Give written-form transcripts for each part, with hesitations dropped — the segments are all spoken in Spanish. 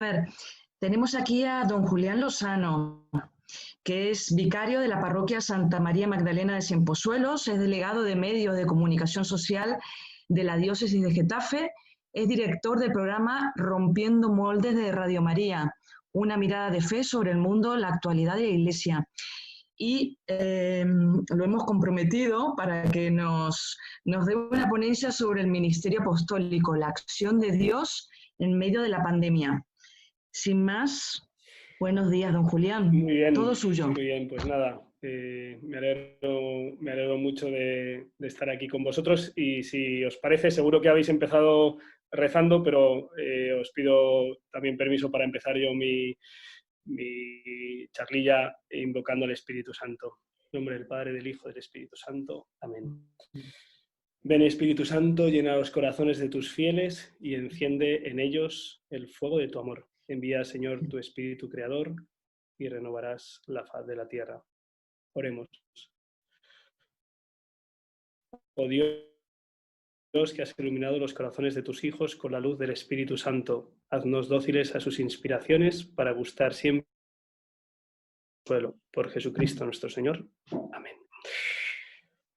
ver, tenemos aquí a don Julián Lozano, que es vicario de la parroquia Santa María Magdalena de Cienpozuelos, es delegado de medios de comunicación social de la diócesis de Getafe, es director del programa Rompiendo Moldes de Radio María, una mirada de fe sobre el mundo, la actualidad de la Iglesia. Y lo hemos comprometido para que nos dé una ponencia sobre el ministerio apostólico, la acción de Dios en medio de la pandemia. Sin más, buenos días, don Julián. Todo suyo. Muy bien, pues nada, me alegro mucho de estar aquí con vosotros y si os parece, seguro que habéis empezado rezando, pero os pido también permiso para empezar yo mi charlilla invocando al Espíritu Santo. En nombre del Padre, del Hijo y del Espíritu Santo. Amén. Ven, Espíritu Santo, llena los corazones de tus fieles y enciende en ellos el fuego de tu amor. Envía, Señor, tu Espíritu Creador y renovarás la faz de la tierra. Oremos. Oh Dios, que has iluminado los corazones de tus hijos con la luz del Espíritu Santo, haznos dóciles a sus inspiraciones para gustar siempre del suelo. Por Jesucristo nuestro Señor. Amén.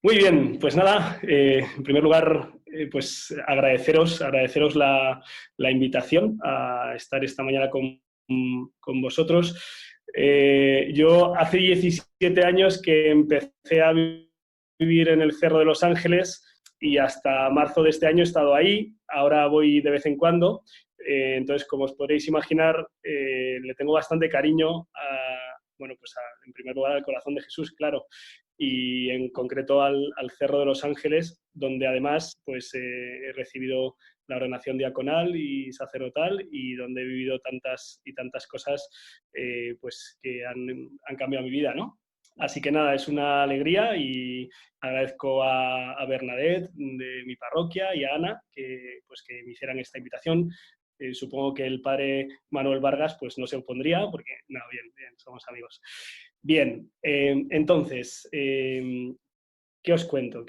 Muy bien, pues nada, en primer lugar, pues agradeceros la invitación a estar esta mañana con vosotros. Yo hace 17 años que empecé a vivir en el Cerro de los Ángeles y hasta marzo de este año he estado ahí, ahora voy de vez en cuando, entonces como os podréis imaginar le tengo bastante cariño en primer lugar al corazón de Jesús, claro, y en concreto al Cerro de los Ángeles, donde además pues, he recibido la ordenación diaconal y sacerdotal y donde he vivido tantas cosas pues, que han cambiado mi vida, ¿no? Así que nada, es una alegría y agradezco a Bernadette de mi parroquia y a Ana que me hicieran esta invitación. Supongo que el padre Manuel Vargas pues no se opondría porque, no, bien, somos amigos. Bien, entonces, ¿qué os cuento?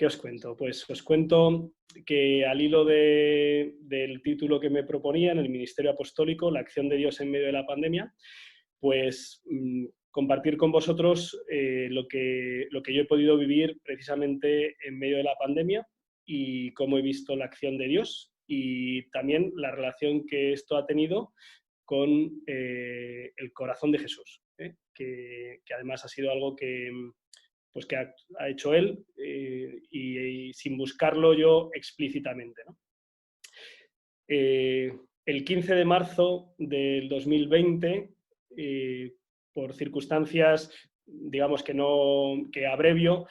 Pues os cuento que al hilo del título que me proponía en el Ministerio Apostólico, la acción de Dios en medio de la pandemia, pues compartir con vosotros lo que yo he podido vivir precisamente en medio de la pandemia y cómo he visto la acción de Dios y también la relación que esto ha tenido con el corazón de Jesús, que además ha sido algo que ha hecho Él y sin buscarlo yo explícitamente, ¿no? El 15 de marzo del 2020, por circunstancias, digamos que abrevio,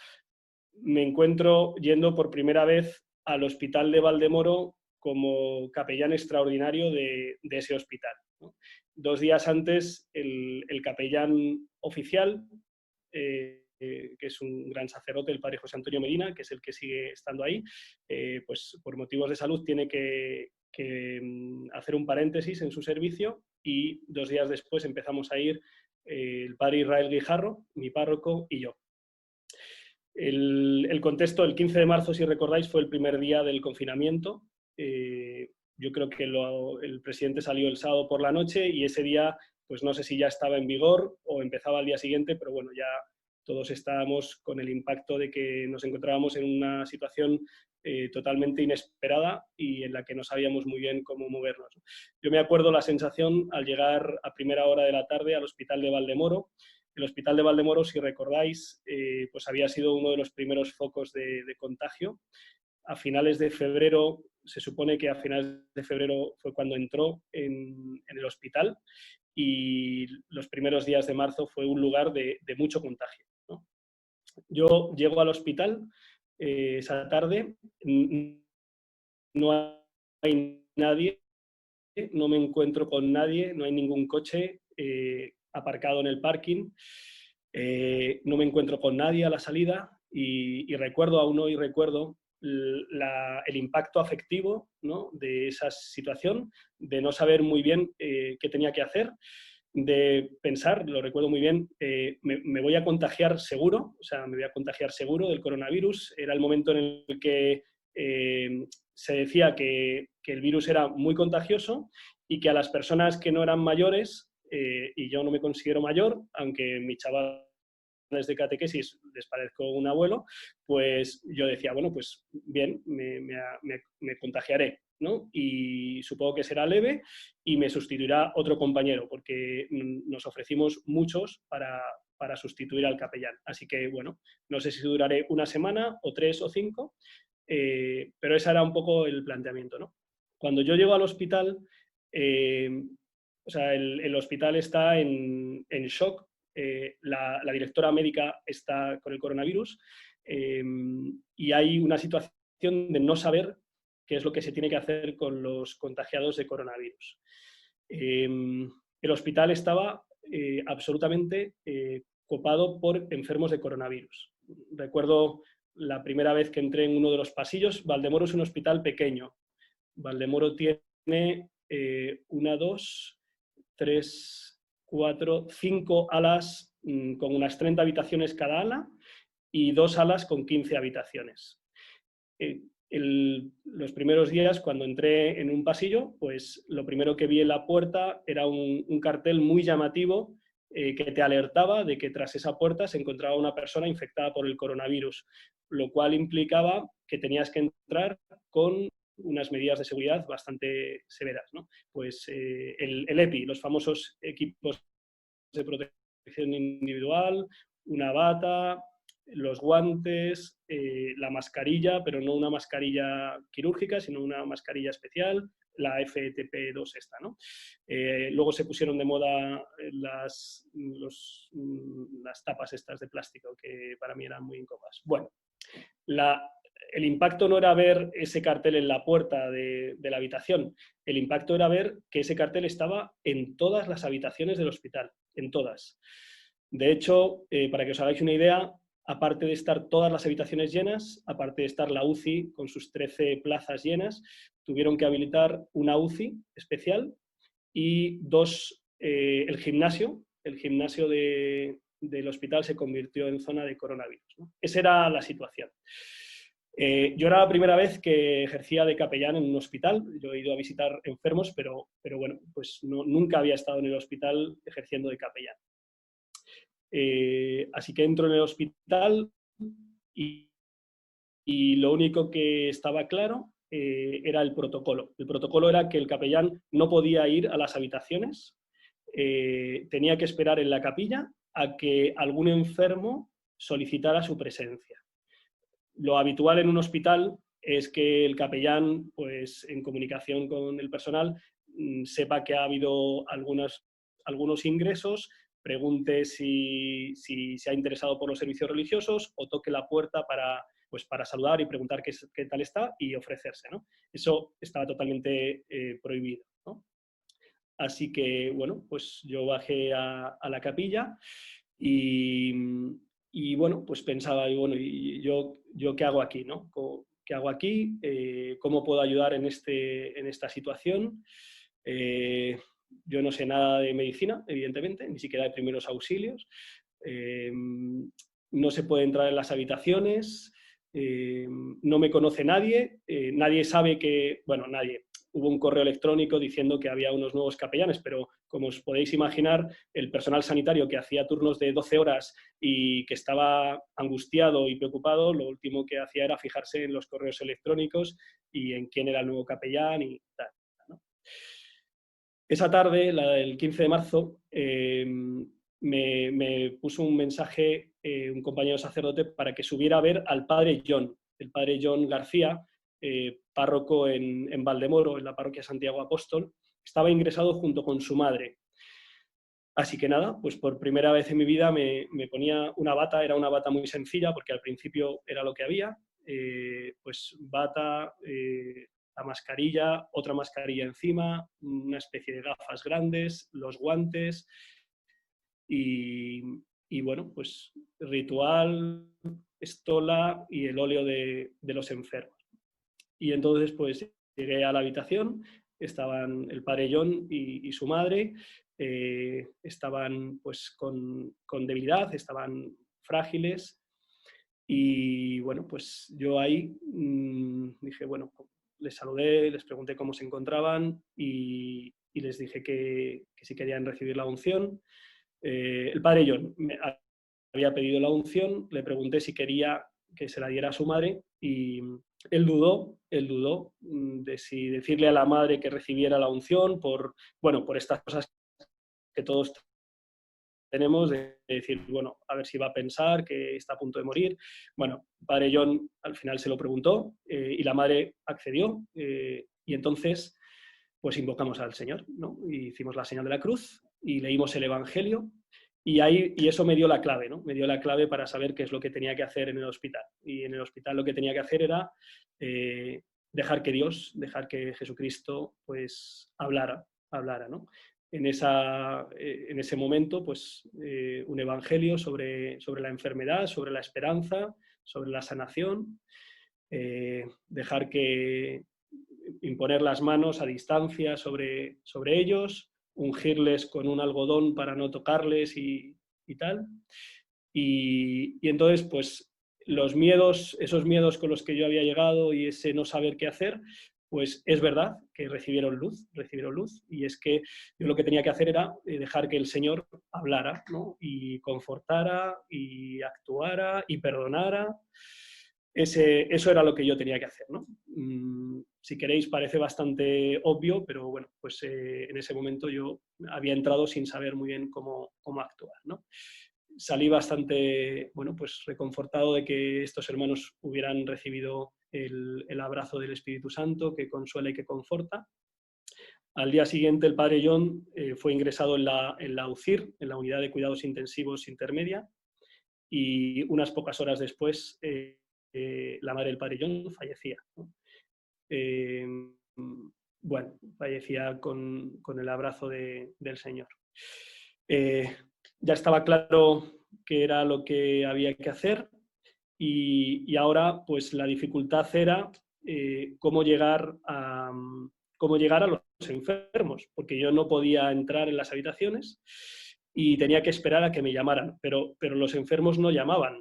me encuentro yendo por primera vez al Hospital de Valdemoro como capellán extraordinario de ese hospital, ¿no? 2 días antes, el capellán oficial, que es un gran sacerdote, el padre José Antonio Medina, que es el que sigue estando ahí, pues por motivos de salud tiene que hacer un paréntesis en su servicio y 2 días después empezamos a ir el padre Israel Guijarro, mi párroco y yo. El contexto, el 15 de marzo, si recordáis, fue el primer día del confinamiento. Yo creo que el presidente salió el sábado por la noche y ese día, pues no sé si ya estaba en vigor o empezaba al día siguiente, pero bueno, ya todos estábamos con el impacto de que nos encontrábamos en una situación totalmente inesperada y en la que no sabíamos muy bien cómo movernos. Yo me acuerdo la sensación al llegar a primera hora de la tarde al Hospital de Valdemoro. El Hospital de Valdemoro, si recordáis, pues había sido uno de los primeros focos de contagio. A finales de febrero, se supone que a finales de febrero fue cuando entró en el hospital y los primeros días de marzo fue un lugar de mucho contagio, ¿no? Yo llego al hospital esa tarde, no hay nadie, no me encuentro con nadie, no hay ningún coche aparcado en el parking, no me encuentro con nadie a la salida y recuerdo, aún hoy recuerdo el impacto afectivo, ¿no?, de esa situación, de no saber muy bien qué tenía que hacer, de pensar, lo recuerdo muy bien, me voy a contagiar seguro, o sea, me voy a contagiar seguro del coronavirus. Era el momento en el que se decía que el virus era muy contagioso y que a las personas que no eran mayores, y yo no me considero mayor, aunque mis chavales de catequesis les parezco un abuelo, pues yo decía, bueno, pues bien, me contagiaré, ¿no? Y supongo que será leve y me sustituirá otro compañero, porque nos ofrecimos muchos para sustituir al capellán. Así que, bueno, no sé si duraré una semana o 3 o 5, pero ese era un poco el planteamiento, ¿no? Cuando yo llego al hospital, o sea, el hospital está en shock, la directora médica está con el coronavirus, y hay una situación de no saber qué es lo que se tiene que hacer con los contagiados de coronavirus. El hospital estaba absolutamente copado por enfermos de coronavirus. Recuerdo la primera vez que entré en uno de los pasillos. Valdemoro es un hospital pequeño. Valdemoro tiene 1, 2, 3, 4, 5 alas con unas 30 habitaciones cada ala y 2 alas con 15 habitaciones. Los primeros días, cuando entré en un pasillo, pues lo primero que vi en la puerta era un cartel muy llamativo que te alertaba de que tras esa puerta se encontraba una persona infectada por el coronavirus, lo cual implicaba que tenías que entrar con unas medidas de seguridad bastante severas, ¿no? Pues el EPI, los famosos equipos de protección individual, una bata, los guantes, la mascarilla, pero no una mascarilla quirúrgica, sino una mascarilla especial, la FFP2 esta, ¿no? Luego se pusieron de moda las tapas estas de plástico, que para mí eran muy incómodas. Bueno, el impacto no era ver ese cartel en la puerta de la habitación, el impacto era ver que ese cartel estaba en todas las habitaciones del hospital, en todas. De hecho, para que os hagáis una idea, aparte de estar todas las habitaciones llenas, aparte de estar la UCI con sus 13 plazas llenas, tuvieron que habilitar una UCI especial y el gimnasio del hospital se convirtió en zona de coronavirus, ¿no? Esa era la situación. Yo era la primera vez que ejercía de capellán en un hospital. Yo he ido a visitar enfermos, pero bueno, pues nunca había estado en el hospital ejerciendo de capellán. Así que entro en el hospital y lo único que estaba claro era el protocolo. El protocolo era que el capellán no podía ir a las habitaciones, tenía que esperar en la capilla a que algún enfermo solicitara su presencia. Lo habitual en un hospital es que el capellán, pues en comunicación con el personal, sepa que ha habido algunos ingresos, pregunte si se ha interesado por los servicios religiosos o toque la puerta para saludar y preguntar qué tal está y ofrecerse, ¿no? Eso estaba totalmente prohibido, ¿no? Así que, bueno, pues yo bajé a la capilla y bueno, pues pensaba, bueno, ¿y yo qué hago aquí, no? ¿Qué hago aquí? ¿Cómo puedo ayudar en esta situación? Yo no sé nada de medicina, evidentemente, ni siquiera de primeros auxilios. No se puede entrar en las habitaciones, no me conoce nadie, nadie sabe que, bueno, nadie. Hubo un correo electrónico diciendo que había unos nuevos capellanes, pero como os podéis imaginar, el personal sanitario que hacía turnos de 12 horas y que estaba angustiado y preocupado, lo último que hacía era fijarse en los correos electrónicos y en quién era el nuevo capellán y tal, ¿no? Esa tarde, la del 15 de marzo, me puso un mensaje un compañero sacerdote para que subiera a ver al padre John, el padre John García, párroco en Valdemoro, en la parroquia Santiago Apóstol. Estaba ingresado junto con su madre. Así que nada, pues por primera vez en mi vida me ponía una bata, era una bata muy sencilla porque al principio era lo que había, pues bata, la mascarilla, otra mascarilla encima, una especie de gafas grandes, los guantes y bueno, pues ritual, estola y el óleo de los enfermos. Y entonces pues llegué a la habitación, estaban el padre John y su madre, estaban pues con debilidad, estaban frágiles y bueno, pues yo ahí dije, bueno, les saludé, les pregunté cómo se encontraban y y les dije que si querían recibir la unción. El padre John había pedido la unción, le pregunté si quería que se la diera a su madre y él dudó de si decirle a la madre que recibiera la unción por estas cosas que todos tenemos, de decir, bueno, a ver si va a pensar que está a punto de morir. Bueno, padre John al final se lo preguntó y la madre accedió y entonces pues invocamos al Señor, ¿no? Y hicimos la señal de la cruz y leímos el Evangelio y eso me dio la clave, ¿no? Me dio la clave para saber qué es lo que tenía que hacer en el hospital. Y en el hospital lo que tenía que hacer era dejar que Jesucristo pues hablara, ¿no? En ese momento, pues, un evangelio sobre la enfermedad, sobre la esperanza, sobre la sanación, dejar que imponer las manos a distancia sobre ellos, ungirles con un algodón para no tocarles y tal. Y entonces, pues, los miedos, esos miedos con los que yo había llegado y ese no saber qué hacer, pues es verdad que recibieron luz, y es que yo lo que tenía que hacer era dejar que el Señor hablara, ¿no? Y confortara, y actuara, y perdonara. Eso era lo que yo tenía que hacer, ¿no? Si queréis, parece bastante obvio, pero bueno, pues en ese momento yo había entrado sin saber muy bien cómo actuar, ¿no? Salí bastante, bueno, pues reconfortado de que estos hermanos hubieran recibido el abrazo del Espíritu Santo, que consuela y que conforta. Al día siguiente, el padre John fue ingresado en la UCIR, en la Unidad de Cuidados Intensivos Intermedia, y unas pocas horas después, la madre del padre John fallecía, ¿no? Bueno, fallecía con el abrazo del Señor. Ya estaba claro qué era lo que había que hacer y ahora pues la dificultad era cómo llegar a los enfermos, porque yo no podía entrar en las habitaciones y tenía que esperar a que me llamaran, pero los enfermos no llamaban,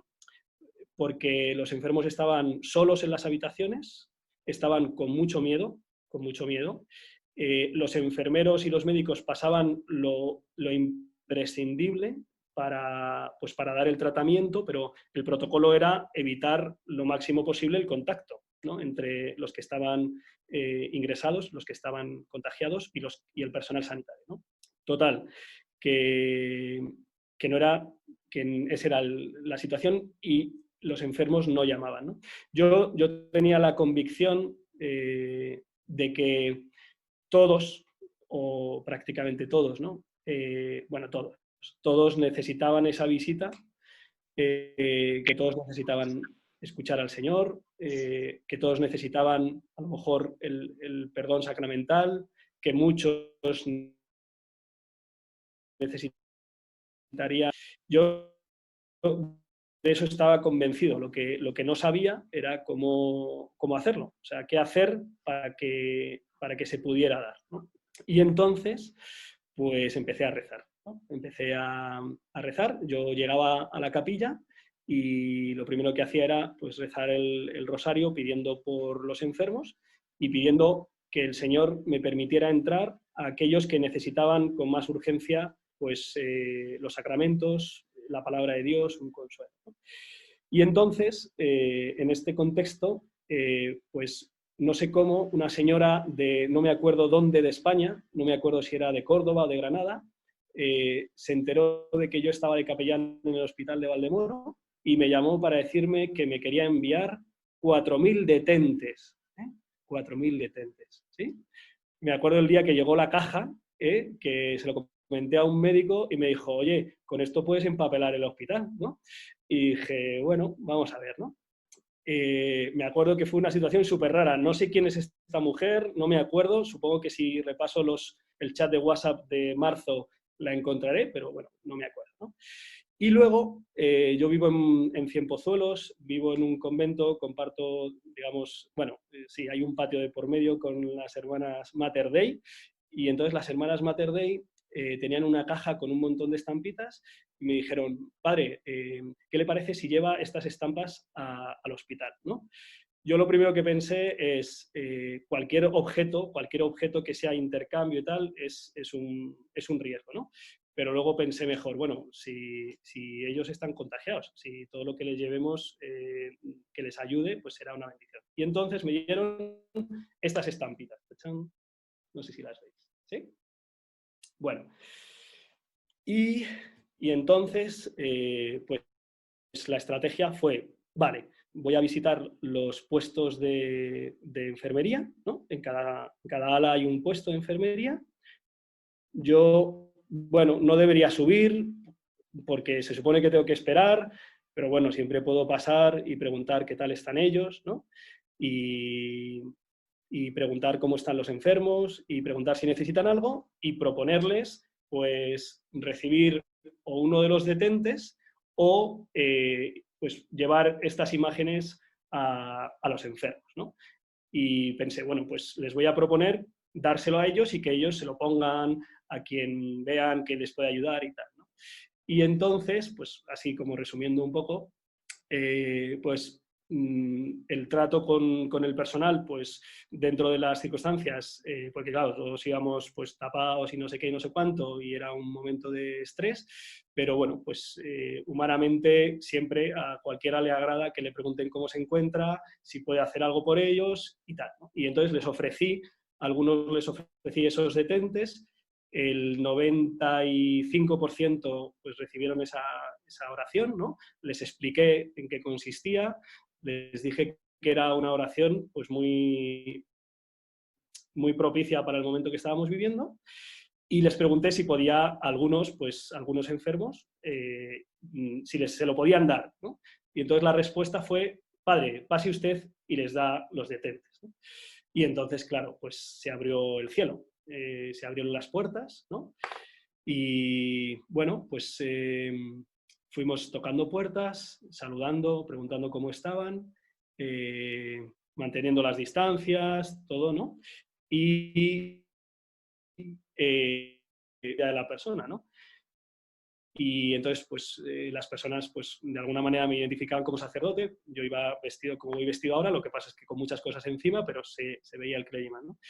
porque los enfermos estaban solos en las habitaciones, estaban con mucho miedo. Los enfermeros y los médicos pasaban lo imprescindible para dar el tratamiento, pero el protocolo era evitar lo máximo posible el contacto, ¿no? Entre los que estaban ingresados, los que estaban contagiados y el personal sanitario, ¿no? Total, que esa era la situación y los enfermos no llamaban, ¿no? Yo tenía la convicción de que todos, o prácticamente todos, ¿no? Todos necesitaban esa visita, que todos necesitaban escuchar al Señor, que todos necesitaban a lo mejor el perdón sacramental, que muchos necesitarían. Yo de eso estaba convencido. Lo que no sabía era cómo hacerlo, o sea, qué hacer para que se pudiera dar, ¿no? Y entonces, pues empecé a rezar, ¿no? Empecé a rezar. Yo llegaba a la capilla y lo primero que hacía era pues rezar el rosario pidiendo por los enfermos y pidiendo que el Señor me permitiera entrar a aquellos que necesitaban con más urgencia pues los sacramentos, la palabra de Dios, un consuelo, ¿no? Y entonces, en este contexto, pues no sé cómo, una señora de, no me acuerdo dónde de España, no me acuerdo si era de Córdoba o de Granada, se enteró de que yo estaba de capellán en el hospital de Valdemoro y me llamó para decirme que me quería enviar 4.000 detentes. 4.000 detentes, ¿sí? Me acuerdo el día que llegó la caja, que se lo comenté a un médico y me dijo, oye, con esto puedes empapelar el hospital, ¿no? Y dije, bueno, vamos a ver, ¿no? Me acuerdo que fue una situación súper rara. No sé quién es esta mujer, no me acuerdo. Supongo que si repaso el chat de WhatsApp de marzo la encontraré, pero bueno, no me acuerdo, ¿no? Y luego, yo vivo en Cienpozuelos, vivo en un convento, comparto, digamos, sí, hay un patio de por medio con las hermanas Mater Dei, y entonces las hermanas Mater Dei tenían una caja con un montón de estampitas y me dijeron, padre, ¿qué le parece si lleva estas estampas al hospital, ¿no? yo lo primero que pensé es cualquier objeto que sea intercambio y tal, es un riesgo, ¿no? Pero luego pensé mejor, bueno, si ellos están contagiados, si todo lo que les llevemos que les ayude, pues será una bendición. Y entonces me dieron estas estampitas. No sé si las veis. ¿Sí? Bueno. Y entonces, pues la estrategia fue, vale, voy a visitar los puestos de enfermería, ¿no? En cada ala hay un puesto de enfermería. Yo, bueno, no debería subir porque se supone que tengo que esperar, pero bueno, siempre puedo pasar y preguntar qué tal están ellos, ¿no? Y preguntar cómo están los enfermos y preguntar si necesitan algo y proponerles, pues, recibir o uno de los detentes o pues llevar estas imágenes a los enfermos, ¿no? Y pensé, bueno, pues les voy a proponer dárselo a ellos y que ellos se lo pongan a quien vean que les puede ayudar y tal, ¿no? Y entonces, pues así como resumiendo un poco, pues el trato con el personal, pues dentro de las circunstancias, porque claro, todos íbamos pues tapados y no sé qué y no sé cuánto, y era un momento de estrés, pero bueno, pues humanamente siempre a cualquiera le agrada que le pregunten cómo se encuentra, si puede hacer algo por ellos y tal, ¿no? Y entonces les ofrecí, a algunos les ofrecí esos detentes, el 95% pues recibieron esa oración, ¿no? Les expliqué en qué consistía, les dije que era una oración pues muy, muy propicia para el momento que estábamos viviendo y les pregunté si podía algunos enfermos, si se lo podían dar, ¿no? Y entonces la respuesta fue, padre, pase usted y les da los detentes, ¿no? Y entonces, claro, pues se abrió el cielo, se abrieron las puertas, ¿no? Y bueno, pues fuimos tocando puertas, saludando, preguntando cómo estaban, manteniendo las distancias, todo, ¿no? Y de la persona, ¿no? Y entonces, pues las personas, pues de alguna manera me identificaban como sacerdote. Yo iba vestido como voy vestido ahora, lo que pasa es que con muchas cosas encima, pero se veía el clergyman, ¿no?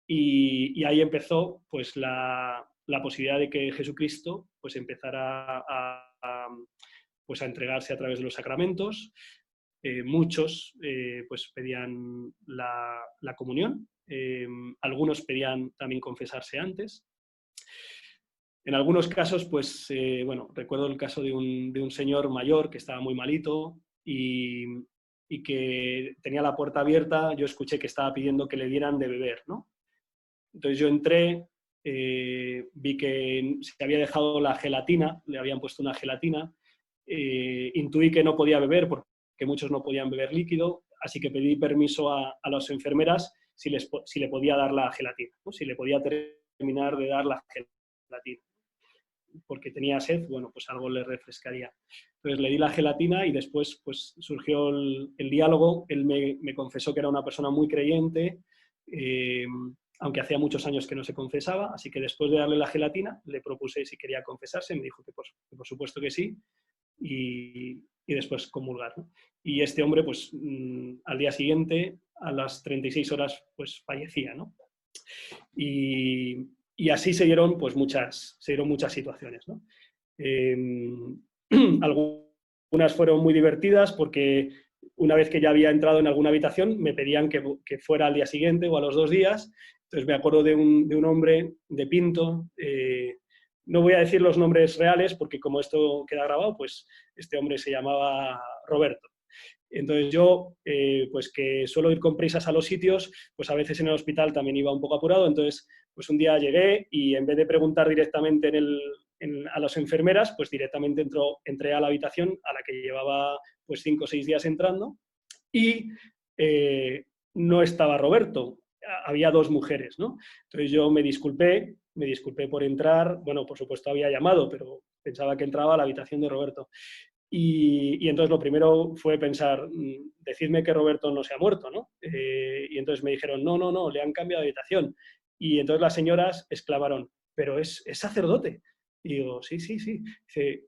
Y ahí empezó pues la posibilidad de que Jesucristo pues empezara pues a entregarse a través de los sacramentos. Muchos pues pedían la comunión, algunos pedían también confesarse antes. En algunos casos, pues, bueno, recuerdo el caso de un señor mayor que estaba muy malito y que tenía la puerta abierta. Yo escuché que estaba pidiendo que le dieran de beber, ¿no? Entonces yo entré, vi que se había dejado la gelatina, le habían puesto una gelatina, intuí que no podía beber porque muchos no podían beber líquido, así que pedí permiso a las enfermeras si le podía dar la gelatina, ¿no? Si le podía terminar de dar la gelatina. Porque tenía sed, bueno, pues algo le refrescaría. Entonces le di la gelatina y después pues surgió el diálogo. Él me confesó que era una persona muy creyente, aunque hacía muchos años que no se confesaba, así que después de darle la gelatina le propuse si quería confesarse, me dijo que por supuesto que sí, y después comulgar, ¿no? Y este hombre, pues al día siguiente, a las 36 horas, pues fallecía, ¿no? Y así se dieron pues muchas situaciones, ¿no? Algunas fueron muy divertidas porque una vez que ya había entrado en alguna habitación me pedían que fuera al día siguiente o a los 2 días. Entonces me acuerdo de un hombre de Pinto, no voy a decir los nombres reales porque como esto queda grabado, pues este hombre se llamaba Roberto. Entonces yo, pues que suelo ir con prisas a los sitios, pues a veces en el hospital también iba un poco apurado, entonces pues un día llegué y en vez de preguntar directamente a las enfermeras, pues directamente entré a la habitación a la que llevaba pues 5 o 6 días entrando y no estaba Roberto, había 2 mujeres, ¿no? Entonces yo me disculpé por entrar, bueno, por supuesto había llamado, pero pensaba que entraba a la habitación de Roberto. Y entonces lo primero fue pensar, decidme que Roberto no se ha muerto, ¿no? Y entonces me dijeron, no, le han cambiado de habitación. Y entonces las señoras exclamaron, pero es sacerdote. Y digo, sí, sí, sí. Dice,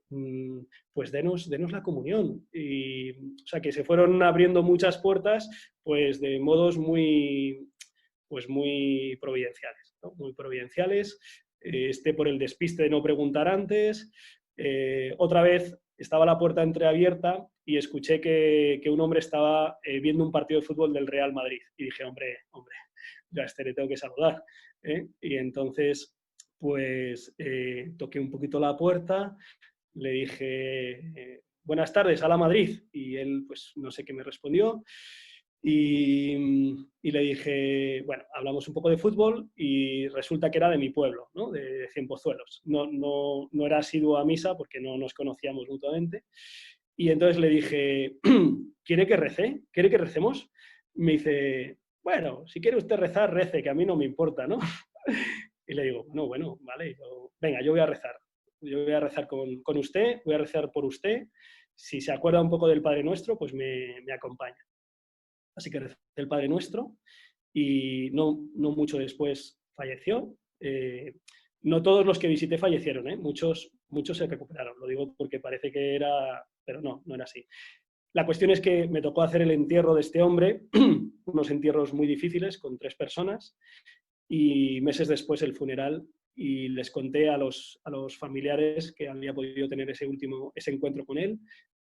pues denos la comunión. Y, o sea, que se fueron abriendo muchas puertas, pues de modos pues muy providenciales, ¿no? Muy providenciales. Por el despiste de no preguntar antes. Otra vez estaba la puerta entreabierta y escuché que un hombre estaba viendo un partido de fútbol del Real Madrid. Y dije, hombre, ya le tengo que saludar. Y entonces, pues toqué un poquito la puerta, le dije, buenas tardes, a la Madrid. Y él, pues no sé qué me respondió. Y le dije, bueno, hablamos un poco de fútbol y resulta que era de mi pueblo, ¿no? De Cienpozuelos. No era asiduo a misa porque no nos conocíamos mutuamente. Y entonces le dije, ¿quiere que rece? ¿Quiere que recemos? Me dice, bueno, si quiere usted rezar, rece, que a mí no me importa, ¿no? Y le digo, no, bueno, vale, venga, yo voy a rezar. Yo voy a rezar con usted, voy a rezar por usted. Si se acuerda un poco del Padre Nuestro, pues me acompaña. Así que recé el Padre Nuestro y no mucho después falleció. No todos los que visité fallecieron, ¿eh? Muchos se recuperaron. Lo digo porque parece que era, pero no era así. La cuestión es que me tocó hacer el entierro de este hombre, unos entierros muy difíciles con 3 personas, y meses después el funeral, y les conté a los familiares que había podido tener ese encuentro con él.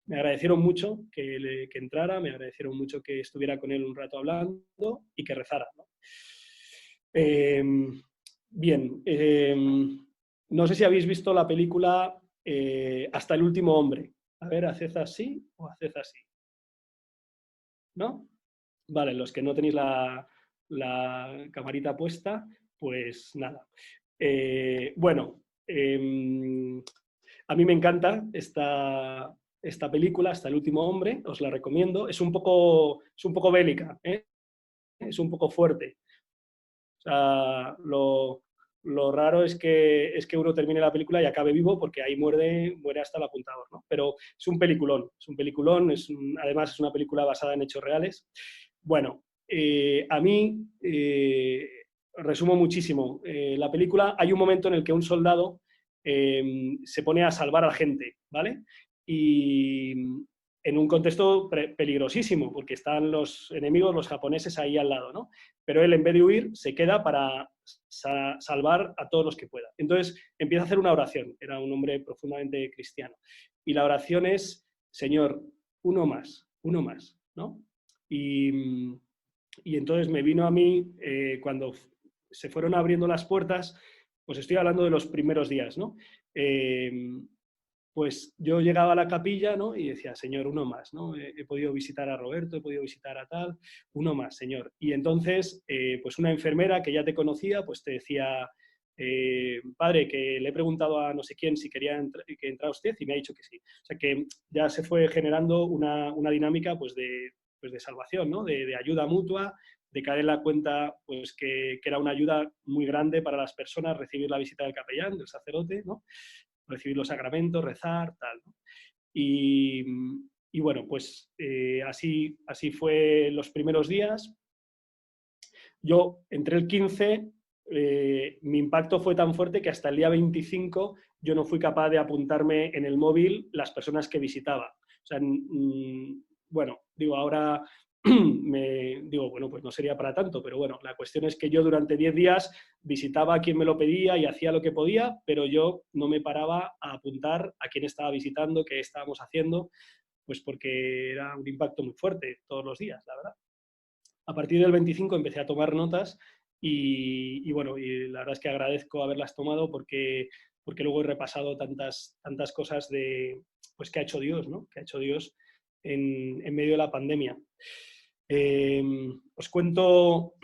Me agradecieron mucho que entrara, me agradecieron mucho que estuviera con él un rato hablando y que rezara, ¿no? Bien, no sé si habéis visto la película Hasta el último hombre. A ver, haced así o haced así. ¿No? Vale, los que no tenéis la camarita puesta, pues nada. Bueno, a mí me encanta esta película, Hasta el último hombre, os la recomiendo. Es un poco bélica, ¿eh? Es un poco fuerte. O sea, lo raro es que uno termine la película y acabe vivo, porque ahí muere hasta el apuntador, ¿no? Pero es un peliculón, además es una película basada en hechos reales. Bueno, a mí, resumo muchísimo, la película, hay un momento en el que un soldado se pone a salvar a la gente, ¿vale? Y en un contexto peligrosísimo, porque están los enemigos, los japoneses, ahí al lado, ¿no? Pero él, en vez de huir, se queda para salvar a todos los que pueda. Entonces empieza a hacer una oración, era un hombre profundamente cristiano, y la oración es, Señor, uno más, ¿no? Y entonces me vino a mí, cuando se fueron abriendo las puertas, pues estoy hablando de los primeros días, ¿no? Pues yo llegaba a la capilla, ¿no? Y decía, Señor, uno más, ¿no? He podido visitar a Roberto, he podido visitar a tal, uno más, Señor. Y entonces, pues una enfermera que ya te conocía, pues te decía, padre, que le he preguntado a no sé quién si quería que entrara usted y me ha dicho que sí. O sea que ya se fue generando una dinámica, pues de salvación, ¿no? De ayuda mutua, de caer en la cuenta, pues que era una ayuda muy grande para las personas recibir la visita del capellán, del sacerdote, ¿no? Recibir los sacramentos, rezar, tal, ¿no? Y bueno, pues así fue los primeros días. Yo entré el 15, mi impacto fue tan fuerte que hasta el día 25 yo no fui capaz de apuntarme en el móvil las personas que visitaba. O sea, bueno, digo, ahora bueno, pues no sería para tanto, pero bueno, la cuestión es que yo durante 10 días visitaba a quien me lo pedía y hacía lo que podía, pero yo no me paraba a apuntar a quién estaba visitando, qué estábamos haciendo, pues porque era un impacto muy fuerte todos los días, la verdad. A partir del 25 empecé a tomar notas y bueno, y la verdad es que agradezco haberlas tomado porque luego he repasado tantas cosas pues que ha hecho Dios, ¿no? Que ha hecho Dios en medio de la pandemia. Os cuento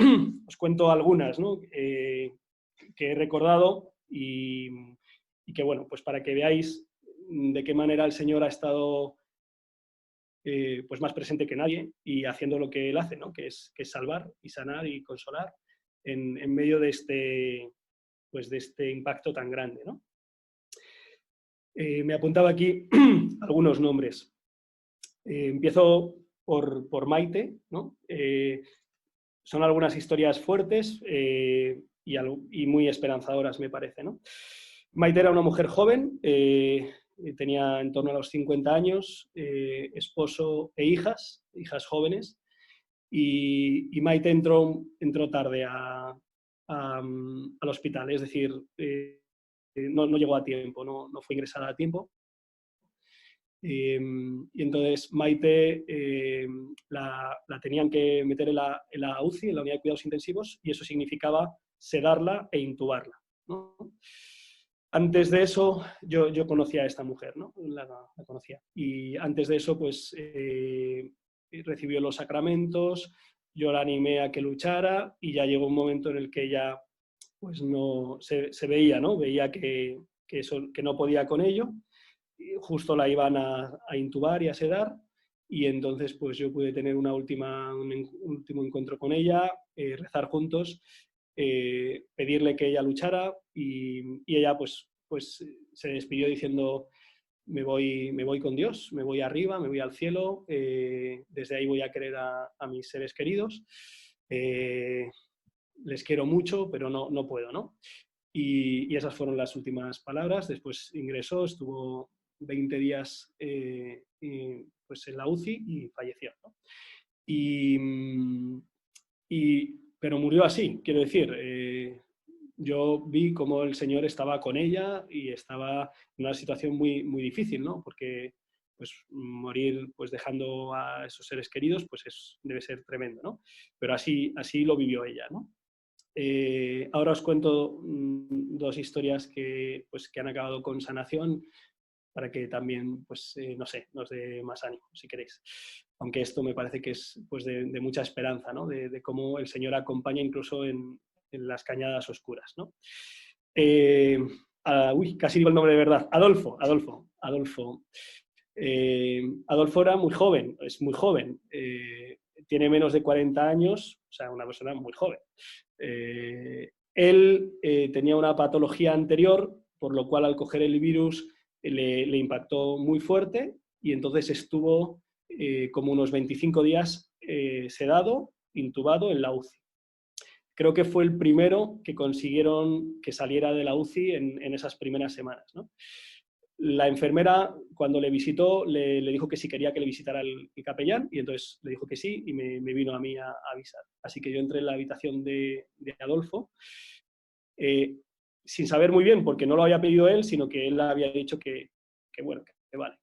algunas, ¿no? Que he recordado y que, bueno, pues para que veáis de qué manera el Señor ha estado pues más presente que nadie y haciendo lo que Él hace, ¿no? Que es salvar y sanar y consolar en medio de este impacto tan grande, ¿no? Me apuntaba aquí algunos nombres. Empiezo por Maite, ¿no? Son algunas historias fuertes y muy esperanzadoras, me parece, ¿no? Maite era una mujer joven, tenía en torno a los 50 años, esposo e hijas jóvenes, y Maite entró tarde al hospital, es decir, no llegó a tiempo, no fue ingresada a tiempo. Y entonces Maite la tenían que meter en la UCI, en la unidad de cuidados intensivos, y eso significaba sedarla e intubarla, ¿no? Antes de eso, yo conocía a esta mujer, ¿no? La conocía. Y antes de eso, pues recibió los sacramentos, yo la animé a que luchara, y ya llegó un momento en el que ella pues no se veía, ¿no? Veía que no podía con ello. Justo la iban a intubar y a sedar, y entonces pues yo pude tener un último encuentro con ella, rezar juntos, pedirle que ella luchara, y ella pues se despidió diciendo: me voy con Dios, me voy arriba, me voy al cielo, desde ahí voy a querer a mis seres queridos, les quiero mucho, pero no puedo, ¿no? Y esas fueron las últimas palabras. Después ingresó, estuvo 20 días pues en la UCI y falleció, ¿no? Pero murió así, quiero decir. Yo vi cómo el Señor estaba con ella y estaba en una situación muy, muy difícil, ¿no? Porque pues morir pues dejando a esos seres queridos pues debe ser tremendo, ¿no? Pero así lo vivió ella, ¿no? Ahora os cuento dos historias que han acabado con sanación, para que también, pues, no sé, nos dé más ánimo, si queréis. Aunque esto me parece que es pues, de mucha esperanza, ¿no? De cómo el Señor acompaña incluso en las cañadas oscuras, ¿no? Casi digo el nombre de verdad. Adolfo. Adolfo era muy joven, es muy joven. Tiene menos de 40 años, o sea, una persona muy joven. Él tenía una patología anterior, por lo cual al coger el virus le impactó muy fuerte, y entonces estuvo como unos 25 días sedado, intubado en la UCI. Creo que fue el primero que consiguieron que saliera de la UCI en esas primeras semanas, ¿no? La enfermera, cuando le visitó, le dijo que si quería que le visitara el capellán, y entonces le dijo que sí, y me vino a mí a avisar. Así que yo entré en la habitación de Adolfo, sin saber muy bien, porque no lo había pedido él, sino que él había dicho que vale,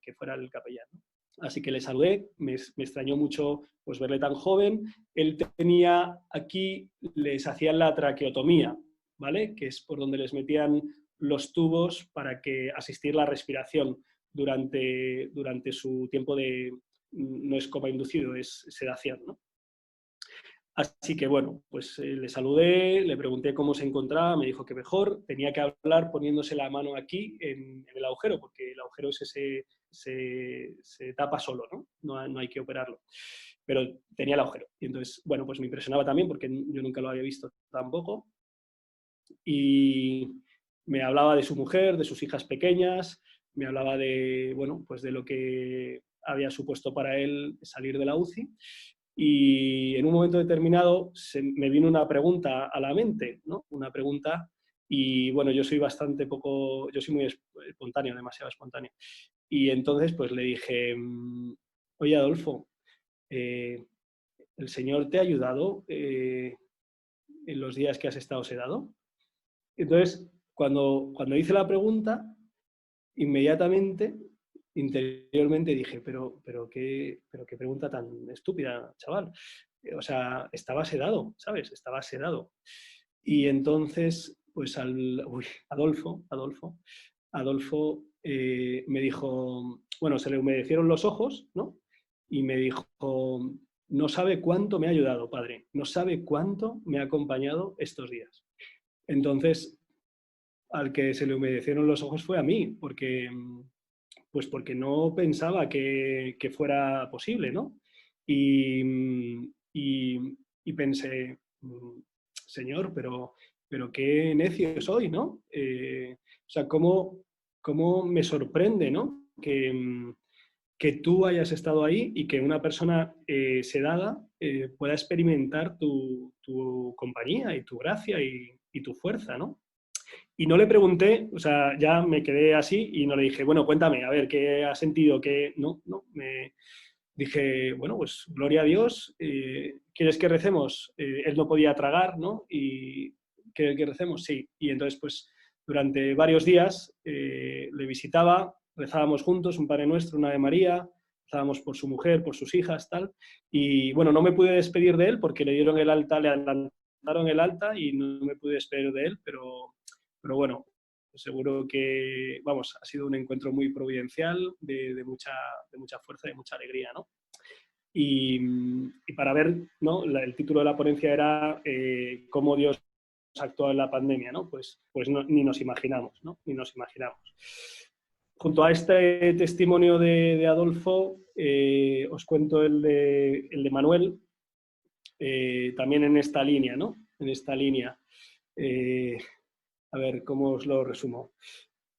que fuera el capellán, ¿no? Así que le saludé, me extrañó mucho pues, verle tan joven. Él tenía aquí, les hacían la traqueotomía, ¿vale? Que es por donde les metían los tubos para que asistir la respiración durante su tiempo de, no es coma inducido, es sedación, ¿no? Así que bueno, pues le saludé, le pregunté cómo se encontraba, me dijo que mejor, tenía que hablar poniéndose la mano aquí en el agujero, porque el agujero ese se tapa solo, ¿no? No hay que operarlo. Pero tenía el agujero. Y entonces, bueno, pues me impresionaba también, porque yo nunca lo había visto tampoco. Y me hablaba de su mujer, de sus hijas pequeñas, me hablaba de, bueno, pues de lo que había supuesto para él salir de la UCI. Y en un momento determinado me vino una pregunta a la mente, ¿no? Una pregunta, y bueno, yo soy muy espontáneo, demasiado espontáneo. Y entonces pues le dije: oye, Adolfo, ¿el Señor te ha ayudado en los días que has estado sedado? Entonces, cuando hice la pregunta, inmediatamente, interiormente dije: pero qué pregunta tan estúpida, chaval. O sea, estaba sedado, ¿sabes? Estaba sedado. Y entonces, pues Adolfo me dijo, bueno, se le humedecieron los ojos, ¿no? Y me dijo: no sabe cuánto me ha ayudado, padre, no sabe cuánto me ha acompañado estos días. Entonces, al que se le humedecieron los ojos fue a mí, porque no pensaba que fuera posible, ¿no? Y pensé: Señor, pero qué necio soy, ¿no? O sea, ¿cómo me sorprende, ¿no? Que tú hayas estado ahí y que una persona sedada pueda experimentar tu compañía y tu gracia y tu fuerza, ¿no? Y no le pregunté, o sea, ya me quedé así y no le dije, bueno, cuéntame, a ver, ¿qué has sentido? ¿Qué? No, me dije, bueno, pues gloria a Dios, ¿quieres que recemos? Él no podía tragar, ¿no? Y ¿quieres que recemos? Sí. Y entonces, pues, durante varios días le visitaba, rezábamos juntos un Padre Nuestro, una Ave María, rezábamos por su mujer, por sus hijas, tal. Y bueno, no me pude despedir de él porque le dieron el alta, le adelantaron el alta y no me pude despedir de él, pero bueno, seguro que, vamos, ha sido un encuentro muy providencial, de mucha fuerza, de mucha alegría, ¿no? Y para ver, ¿no? El título de la ponencia era cómo Dios actuó en la pandemia, ¿no? Pues no, ni nos imaginamos, ¿no? Ni nos imaginamos. Junto a este testimonio de Adolfo, os cuento el de Manuel, también en esta línea, ¿no? En esta línea. A ver, ¿cómo os lo resumo?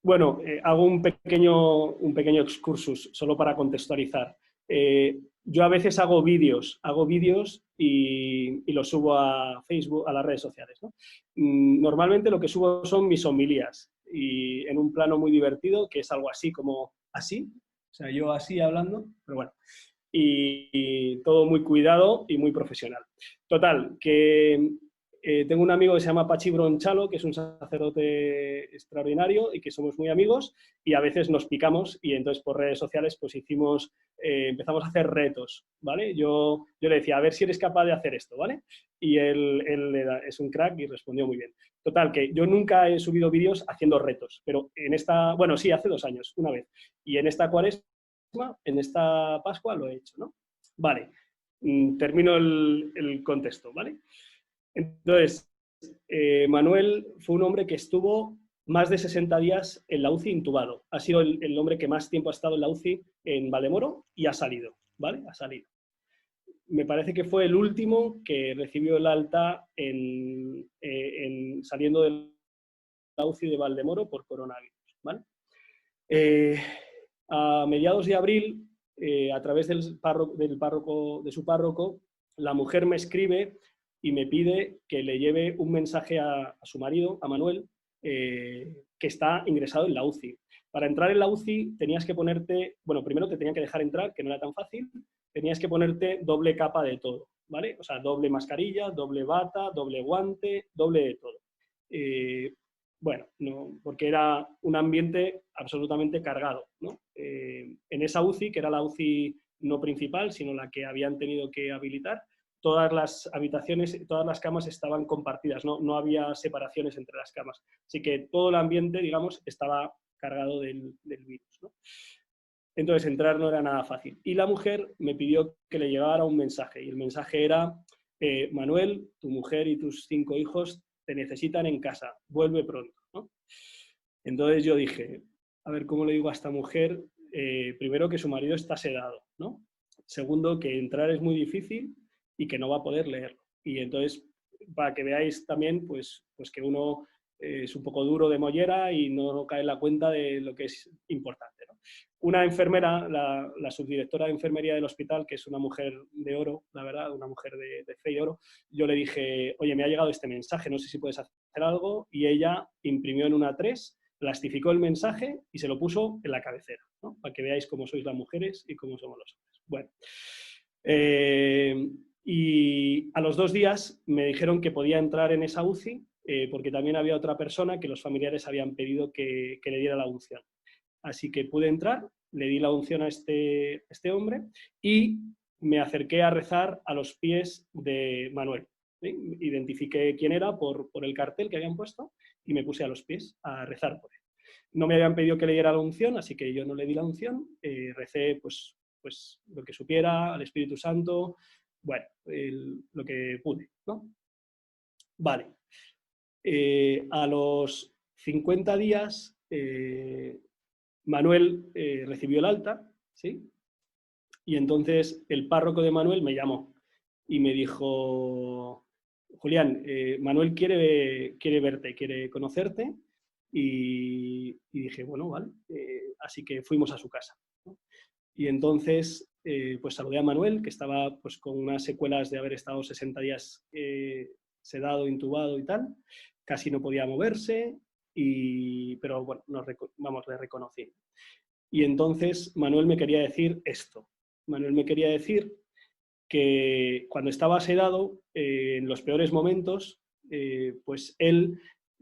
Bueno, hago un pequeño excursus, solo para contextualizar. Yo a veces hago vídeos y los subo a Facebook, a las redes sociales, ¿no? Normalmente lo que subo son mis homilías, y en un plano muy divertido, que es algo así como así, o sea, yo así hablando, pero bueno, y todo muy cuidado y muy profesional. Total, que tengo un amigo que se llama Pachi Bronchalo, que es un sacerdote extraordinario y que somos muy amigos, y a veces nos picamos y entonces por redes sociales pues empezamos a hacer retos, ¿vale? Yo le decía, a ver si eres capaz de hacer esto, ¿vale? Y él es un crack y respondió muy bien. Total, que yo nunca he subido vídeos haciendo retos, pero bueno, sí, hace 2 años, una vez. Y en esta Cuaresma, en esta Pascua lo he hecho, ¿no? Vale, termino el contexto, ¿vale? Entonces, Manuel fue un hombre que estuvo más de 60 días en la UCI intubado. Ha sido el hombre que más tiempo ha estado en la UCI en Valdemoro y ha salido, ¿vale? Ha salido. Me parece que fue el último que recibió el alta saliendo de la UCI de Valdemoro por coronavirus, ¿vale? A mediados de abril, a través de su párroco, la mujer me escribe y me pide que le lleve un mensaje a su marido, a Manuel, que está ingresado en la UCI. Para entrar en la UCI tenías que ponerte, bueno, primero te tenían que dejar entrar, que no era tan fácil, tenías que ponerte doble capa de todo, ¿vale? O sea, doble mascarilla, doble bata, doble guante, doble de todo. Bueno, no, porque era un ambiente absolutamente cargado, ¿no? En esa UCI, que era la UCI no principal, sino la que habían tenido que habilitar, todas las habitaciones, todas las camas estaban compartidas, no había separaciones entre las camas. Así que todo el ambiente, digamos, estaba cargado del virus, ¿no? Entonces, entrar no era nada fácil. Y la mujer me pidió que le llevara un mensaje, y el mensaje era, Manuel, tu mujer y tus 5 hijos te necesitan en casa, vuelve pronto, ¿no? Entonces yo dije, a ver, ¿cómo le digo a esta mujer? Primero, que su marido está sedado, ¿no? Segundo, que entrar es muy difícil y que no va a poder leerlo. Y entonces, para que veáis también, pues que uno es un poco duro de mollera y no cae en la cuenta de lo que es importante, ¿no? Una enfermera, la subdirectora de enfermería del hospital, que es una mujer de oro, la verdad, una mujer de fe y de oro, yo le dije, oye, me ha llegado este mensaje, no sé si puedes hacer algo, y ella imprimió en una 3, plastificó el mensaje y se lo puso en la cabecera, ¿no? Para que veáis cómo sois las mujeres y cómo somos los hombres. Bueno, y a los 2 días me dijeron que podía entrar en esa UCI, porque también había otra persona que los familiares habían pedido que le diera la unción. Así que pude entrar, le di la unción a este hombre y me acerqué a rezar a los pies de Manuel. ¿Sí? Identifiqué quién era por el cartel que habían puesto y me puse a los pies a rezar por él. No me habían pedido que le diera la unción, así que yo no le di la unción, recé pues lo que supiera, al Espíritu Santo, bueno, lo que pude, ¿no? Vale. A los 50 días, Manuel recibió el alta, ¿sí? Y entonces el párroco de Manuel me llamó y me dijo, Julián, Manuel quiere verte, quiere conocerte, y dije, bueno, vale, así que fuimos a su casa, ¿no? Y entonces, pues saludé a Manuel, que estaba pues con unas secuelas de haber estado 60 días sedado, intubado y tal, casi no podía moverse, pero bueno, le reconocí. Y entonces Manuel me quería decir esto. Manuel me quería decir que cuando estaba sedado, en los peores momentos, pues él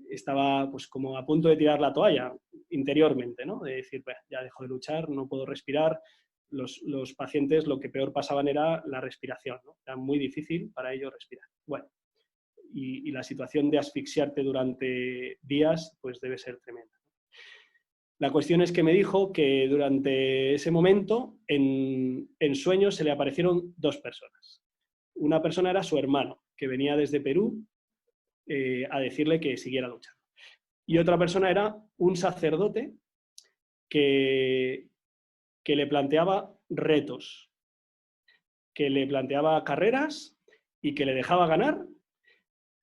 estaba pues como a punto de tirar la toalla interiormente, ¿no? De decir, ya dejo de luchar, no puedo respirar. Los pacientes lo que peor pasaban era la respiración, ¿no? Era muy difícil para ellos respirar. Bueno, y la situación de asfixiarte durante días pues debe ser tremenda. La cuestión es que me dijo que durante ese momento, en sueños, se le aparecieron dos personas. Una persona era su hermano, que venía desde Perú a decirle que siguiera luchando. Y otra persona era un sacerdote que le planteaba retos, que le planteaba carreras y que le dejaba ganar,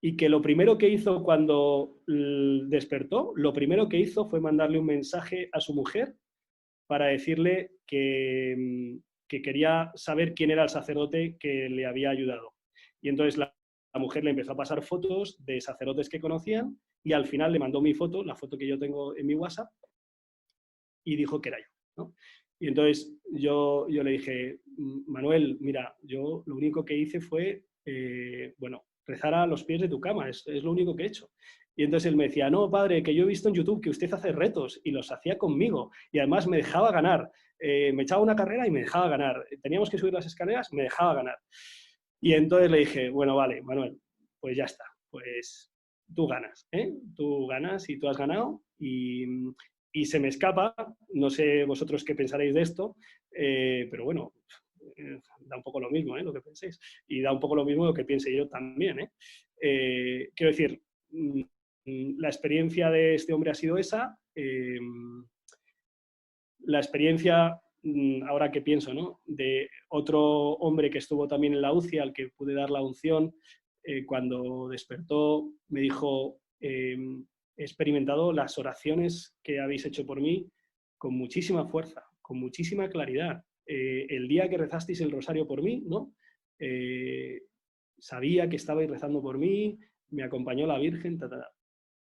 y que lo primero que hizo cuando despertó, lo primero que hizo fue mandarle un mensaje a su mujer para decirle que quería saber quién era el sacerdote que le había ayudado. Y entonces la mujer le empezó a pasar fotos de sacerdotes que conocían y al final le mandó mi foto, la foto que yo tengo en mi WhatsApp, y dijo que era yo, ¿no? Y entonces yo le dije, Manuel, mira, yo lo único que hice fue, rezar a los pies de tu cama, es lo único que he hecho. Y entonces él me decía, no, padre, que yo he visto en YouTube que usted hace retos y los hacía conmigo y además me dejaba ganar. Me echaba una carrera y me dejaba ganar. Teníamos que subir las escaleras, me dejaba ganar. Y entonces le dije, bueno, vale, Manuel, pues ya está, pues tú ganas, ¿eh? Tú ganas y tú has ganado y se me escapa, no sé vosotros qué pensaréis de esto, pero bueno, da un poco lo mismo, lo que penséis, y da un poco lo mismo lo que piense yo también. Quiero decir, la experiencia de este hombre ha sido esa, la experiencia, ahora que pienso, ¿no?, de otro hombre que estuvo también en la UCI, al que pude dar la unción, cuando despertó me dijo, he experimentado las oraciones que habéis hecho por mí con muchísima fuerza, con muchísima claridad. El día que rezasteis el rosario por mí, ¿no? Sabía que estabais rezando por mí, me acompañó la Virgen,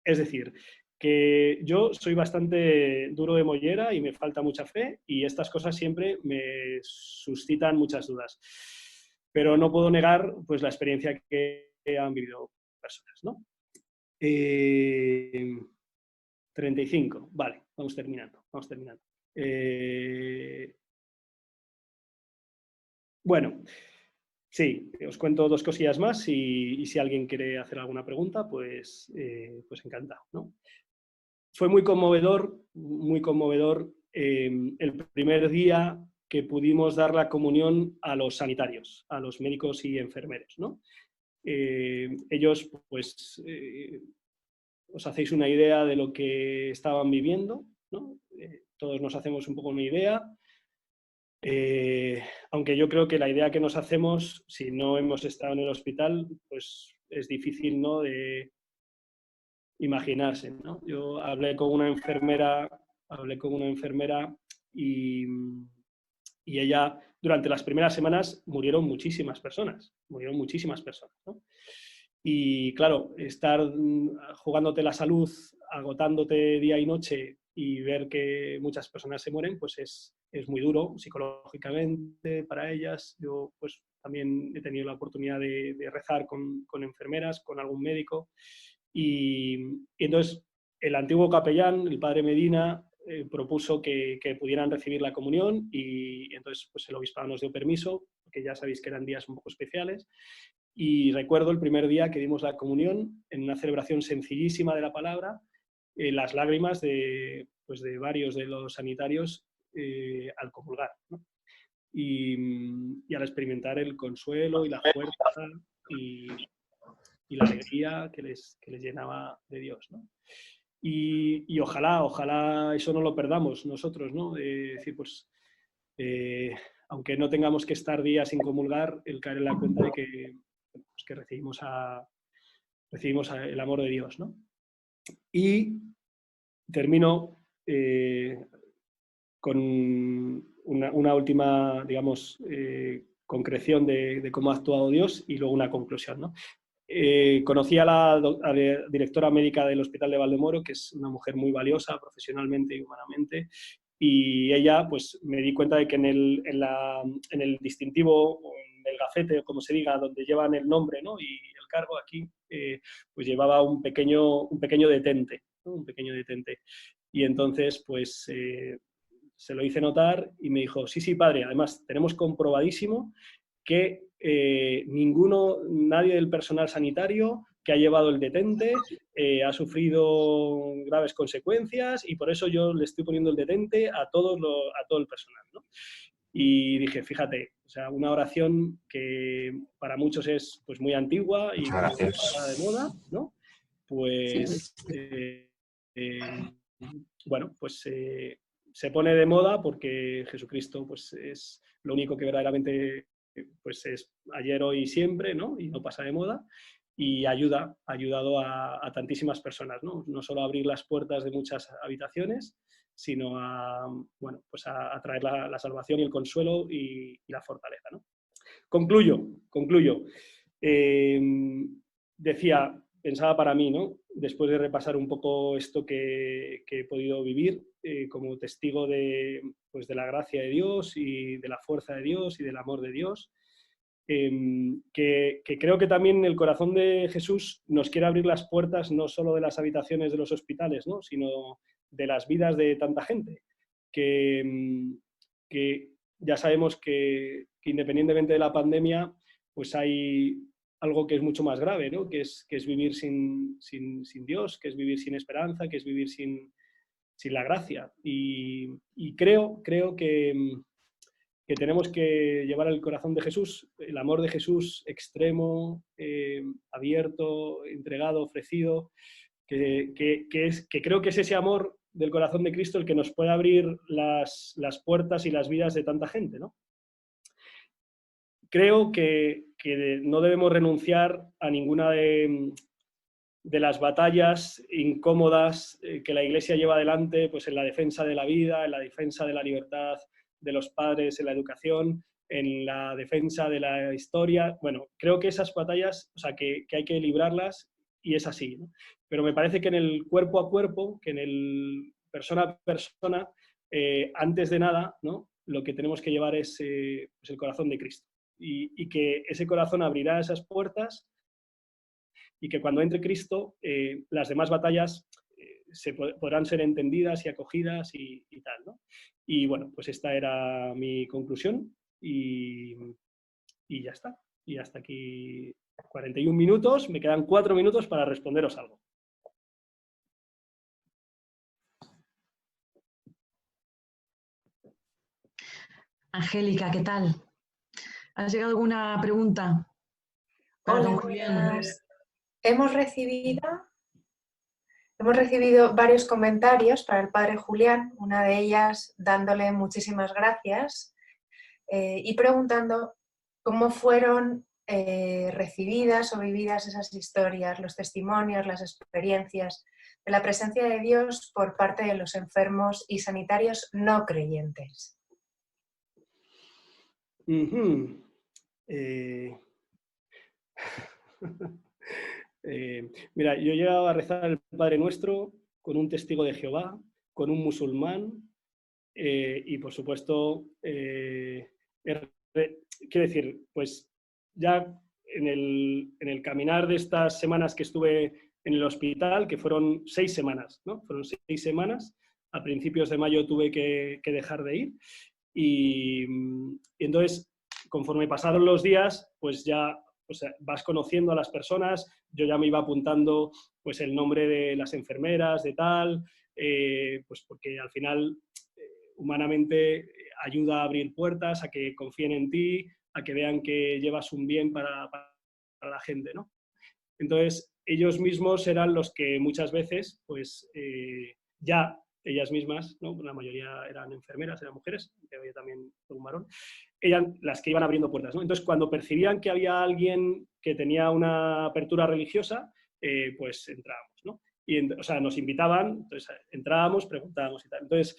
Es decir, que yo soy bastante duro de mollera y me falta mucha fe y estas cosas siempre me suscitan muchas dudas. Pero no puedo negar pues, la experiencia que han vivido personas, ¿no? 35, vale, vamos terminando. Bueno, sí, os cuento dos cosillas más y si alguien quiere hacer alguna pregunta, pues encantado, ¿no? Fue muy conmovedor el primer día que pudimos dar la comunión a los sanitarios, a los médicos y enfermeros, ¿no? Ellos, pues, os hacéis una idea de lo que estaban viviendo, ¿no? Todos nos hacemos un poco una idea, aunque yo creo que la idea que nos hacemos, si no hemos estado en el hospital, pues es difícil, ¿no?, de imaginarse, ¿no? Yo hablé con una enfermera y ella, durante las primeras semanas, murieron muchísimas personas, ¿no? Y claro, estar jugándote la salud, agotándote día y noche y ver que muchas personas se mueren, pues es muy duro psicológicamente para ellas. Yo pues también he tenido la oportunidad de rezar con enfermeras, con algún médico. Y entonces el antiguo capellán, el padre Medina, propuso que pudieran recibir la comunión y entonces pues el obispado nos dio permiso, porque ya sabéis que eran días un poco especiales. Y recuerdo el primer día que dimos la comunión en una celebración sencillísima de la palabra, las lágrimas de varios de los sanitarios al comulgar, ¿no? Y al experimentar el consuelo y la fuerza y la alegría que les llenaba de Dios, ¿no? Y ojalá eso no lo perdamos nosotros, ¿no? Decir, pues, aunque no tengamos que estar días sin comulgar, el caer en la cuenta de que recibimos el amor de Dios, ¿no? Y termino con una última, digamos, concreción de cómo ha actuado Dios y luego una conclusión, ¿no? Conocí a la directora médica del Hospital de Valdemoro, que es una mujer muy valiosa profesionalmente y humanamente, y ella, pues me di cuenta de que en el distintivo, o en el gafete, o como se diga, donde llevan el nombre, ¿no?, y el cargo aquí, pues llevaba un pequeño detente, ¿no?, un pequeño detente. Y entonces, pues se lo hice notar y me dijo, sí, padre, además tenemos comprobadísimo que nadie del personal sanitario que ha llevado el detente ha sufrido graves consecuencias, y por eso yo le estoy poniendo el detente a todo el personal, ¿no? Y dije, fíjate, o sea, una oración que para muchos es, pues, muy antigua y pasada de moda, ¿no? Pues, bueno, pues se pone de moda porque Jesucristo, pues, es lo único que verdaderamente, pues, es ayer, hoy y siempre, ¿no? Y no pasa de moda, y ha ayudado a tantísimas personas, ¿no? No solo a abrir las puertas de muchas habitaciones, sino bueno, pues a traer la salvación y el consuelo y la fortaleza, ¿no? Concluyo. Pensaba para mí, ¿no?, después de repasar un poco esto que he podido vivir como testigo pues de la gracia de Dios y de la fuerza de Dios y del amor de Dios, que creo que también el corazón de Jesús nos quiere abrir las puertas no solo de las habitaciones de los hospitales, ¿no?, sino de las vidas de tanta gente, que ya sabemos que independientemente de la pandemia, pues hay algo que es mucho más grave, ¿no?, que es vivir sin Dios, que es vivir sin esperanza, que es vivir sin la gracia. Y creo que tenemos que llevar el corazón de Jesús, el amor de Jesús extremo, abierto, entregado, ofrecido, que creo que es ese amor del corazón de Cristo el que nos puede abrir las puertas y las vidas de tanta gente, ¿no? Creo que no debemos renunciar a ninguna de las batallas incómodas que la Iglesia lleva adelante, pues en la defensa de la vida, en la defensa de la libertad de los padres, en la educación, en la defensa de la historia. Bueno, creo que esas batallas, o sea, que hay que librarlas, y es así, ¿no? Pero me parece que en el cuerpo a cuerpo, que en el persona a persona, antes de nada, ¿no?, lo que tenemos que llevar es pues el corazón de Cristo. Y que ese corazón abrirá esas puertas, y que cuando entre Cristo, las demás batallas podrán ser entendidas y acogidas y tal, ¿no? Y bueno, pues esta era mi conclusión, y ya está. Y hasta aquí 41 minutos, me quedan 4 minutos para responderos algo. Angélica, ¿qué tal? ¿Has llegado alguna pregunta para don Julián? Hemos recibido varios comentarios para el padre Julián, una de ellas dándole muchísimas gracias y preguntando cómo fueron recibidas o vividas esas historias, los testimonios, las experiencias de la presencia de Dios por parte de los enfermos y sanitarios no creyentes. Mira, yo he llegado a rezar el Padre Nuestro con un testigo de Jehová, con un musulmán, y por supuesto, quiero decir, pues ya en el caminar de estas semanas que estuve en el hospital, que fueron 6 semanas, ¿no? Fueron 6 semanas, a principios de mayo tuve que dejar de ir, y entonces, conforme pasaron los días, pues ya, o sea, vas conociendo a las personas. Yo ya me iba apuntando pues el nombre de las enfermeras, de tal, pues porque al final humanamente ayuda a abrir puertas, a que confíen en ti, a que vean que llevas un bien para la gente, ¿no? Entonces, ellos mismos eran los que muchas veces, pues ya ellas mismas, ¿no?, la mayoría eran enfermeras, eran mujeres, que había también un varón, eran las que iban abriendo puertas, ¿no? Entonces, cuando percibían que había alguien que tenía una apertura religiosa, pues entrábamos, ¿no? O sea, nos invitaban, entonces entrábamos, preguntábamos y tal. Entonces,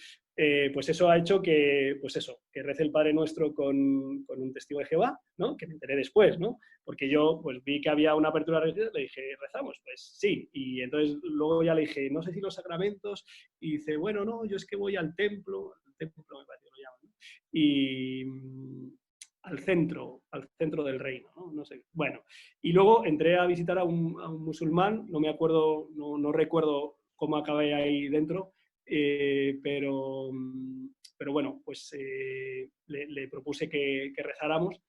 pues eso ha hecho que, pues eso, que rece el Padre Nuestro con un testigo de Jehová, ¿no? Que me enteré después, ¿no? Porque yo pues vi que había una apertura religiosa, le dije, ¿rezamos? Pues sí. Y entonces luego ya le dije, no sé si los sacramentos, y dice, bueno, no, yo es que voy al templo me parece que lo llaman, ¿no? Y al centro del reino, ¿no? No sé. Bueno, y luego entré a visitar a un musulmán, no me acuerdo, no recuerdo cómo acabé ahí dentro, pero bueno, pues le propuse que rezáramos,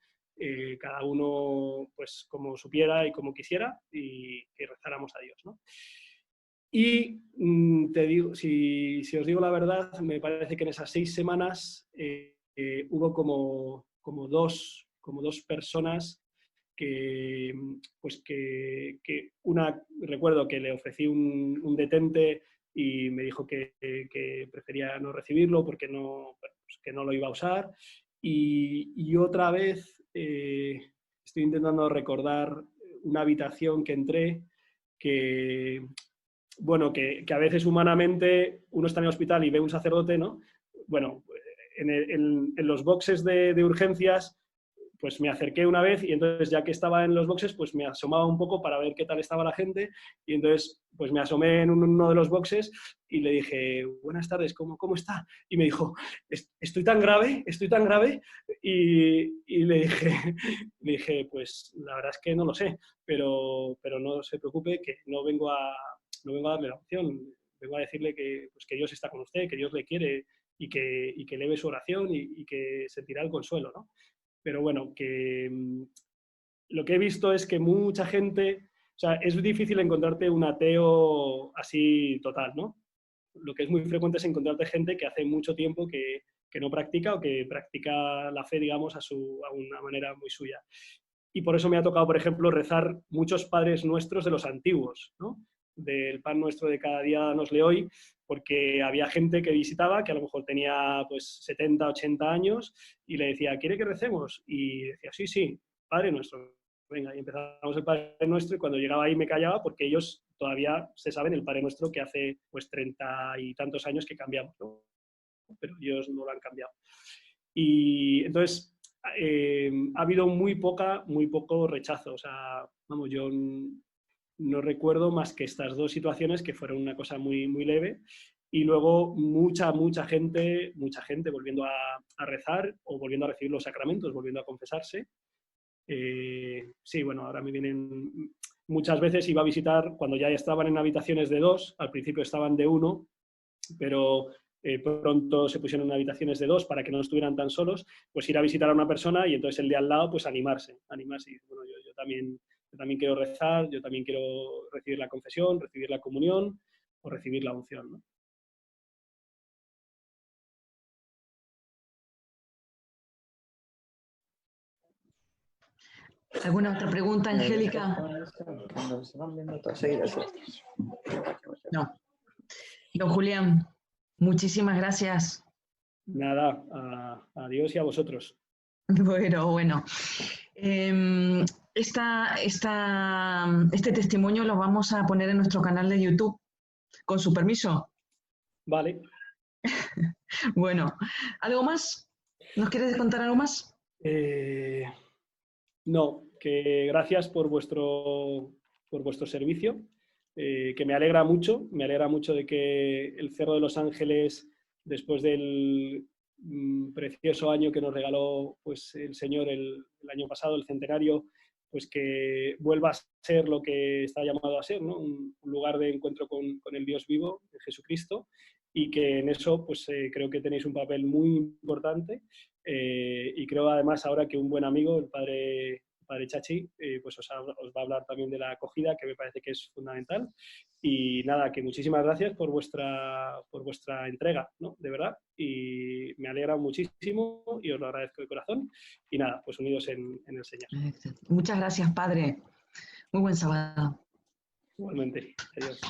cada uno pues como supiera y como quisiera, y que rezáramos a Dios, ¿no? Y te digo, si os digo la verdad, me parece que en esas 6 semanas hubo como dos personas que, pues que una, recuerdo que le ofrecí un detente y me dijo que prefería no recibirlo porque pues que no lo iba a usar. Y otra vez estoy intentando recordar una habitación que entré que, bueno, que a veces humanamente uno está en el hospital y ve un sacerdote, ¿no? Bueno, en los boxes de urgencias, pues me acerqué una vez y entonces ya que estaba en los boxes, pues me asomaba un poco para ver qué tal estaba la gente y entonces pues me asomé en uno de los boxes y le dije, buenas tardes, ¿cómo está? Y me dijo, estoy tan grave y le dije, pues la verdad es que no lo sé, pero no se preocupe que no vengo a darle la opción, vengo a decirle que, pues, que Dios está con usted, que Dios le quiere y que eleve su oración y que sentirá el consuelo, ¿no? Pero bueno, que lo que he visto es que mucha gente, o sea, es difícil encontrarte un ateo así total, ¿no? Lo que es muy frecuente es encontrarte gente que hace mucho tiempo que no practica o que practica la fe, digamos, a una manera muy suya. Y por eso me ha tocado, por ejemplo, rezar muchos padres nuestros de los antiguos, ¿no? Del pan nuestro de cada día danosle hoy, porque había gente que visitaba que a lo mejor tenía pues 70, 80 años y le decía, ¿quiere que recemos? Y decía, sí, sí, Padre Nuestro. Venga, y empezamos el Padre Nuestro y cuando llegaba ahí me callaba porque ellos todavía se saben el Padre Nuestro que hace pues 30 y tantos años que cambiamos, ¿no? Pero ellos no lo han cambiado. Y entonces ha habido muy poco rechazo. O sea, vamos, yo no recuerdo más que estas 2 situaciones que fueron una cosa muy, muy leve y luego mucha gente volviendo a rezar o volviendo a recibir los sacramentos, volviendo a confesarse. Sí, bueno, ahora me vienen... Muchas veces iba a visitar cuando ya estaban en habitaciones de 2, al principio estaban de 1, pero pronto se pusieron en habitaciones de 2 para que no estuvieran tan solos, pues ir a visitar a una persona y entonces el de al lado, pues animarse. Y bueno, yo también quiero rezar, yo también quiero recibir la confesión, recibir la comunión o recibir la unción, ¿no? ¿Alguna otra pregunta, Angélica? No. Don Julián, muchísimas gracias. Nada, a Dios y a vosotros. Bueno. Este testimonio lo vamos a poner en nuestro canal de YouTube, con su permiso. Vale. Bueno, ¿algo más? ¿Nos quieres contar algo más? No, que gracias por vuestro servicio, que me alegra mucho de que el Cerro de los Ángeles, después del precioso año que nos regaló pues, el Señor el año pasado, el centenario, pues que vuelva a ser lo que está llamado a ser, ¿no? Un lugar de encuentro con el Dios vivo, de Jesucristo, y que en eso pues creo que tenéis un papel muy importante. Y creo además ahora que un buen amigo, el padre Chachi, pues os va a hablar también de la acogida, que me parece que es fundamental. Y nada, que muchísimas gracias por vuestra entrega, ¿no? De verdad. Y me alegra muchísimo y os lo agradezco de corazón. Y nada, pues unidos en el Señor. Muchas gracias, padre. Muy buen sábado. Igualmente. Adiós.